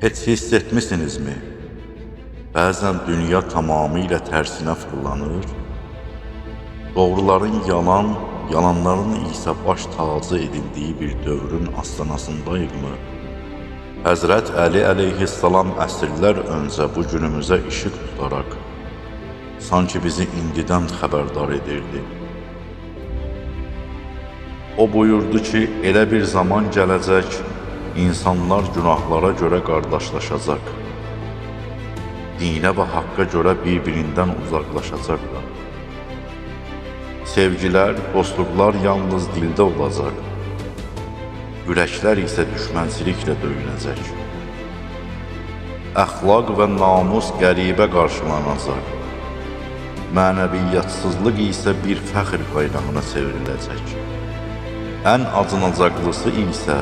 Heç hiss etmisinizmi? Bəzən dünya tamamilə tərsinə fırlanır, doğruların yalan, yalanların isə baş tacı edildiyi bir dövrün astanasındayıqmı? Həzrət Əli əleyhissalam əsrlər öncə bu günümüzə işıq tutaraq, sanki bizi indidən xəbərdar edirdi. O buyurdu ki, elə bir zaman gələcək, insanlar günahlara görə qardaşlaşacaq, dinə və haqqa görə bir-birindən uzaqlaşacaqlar. Sevgilər, dostluqlar yalnız dildə olacaq, ürəklər isə düşmənçiliklə döyünəcək. Əxlaq və namus qəribə qarşılanacaq, mənəviyyatsızlıq isə bir fəxr qaynağına çevriləcək. Ən acınacaqlısı isə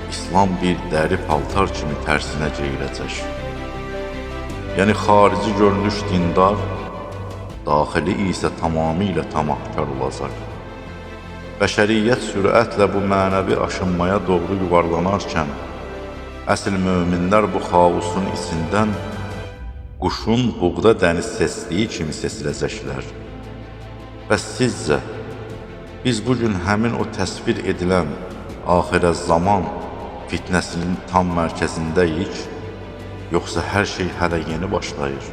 İslam bir dəri paltar kimi tərsinə geyiləcək. Yəni xarici görünüş dindar, daxili isə tamamilə tamahkar olacaq. Bəşəriyyət sürətlə bu mənəvi aşınmaya doğru yuvarlanarkən, əsl möminlər bu xaosun içindən quşun buğda dəniz sesliyi kimi sesiləcəklər. Bəs sizcə, biz bugün həmin o təsvir edilən axirə zaman fitnəsinin tam mərkəzindəyik, yoxsa hər şey hələ yeni başlayır?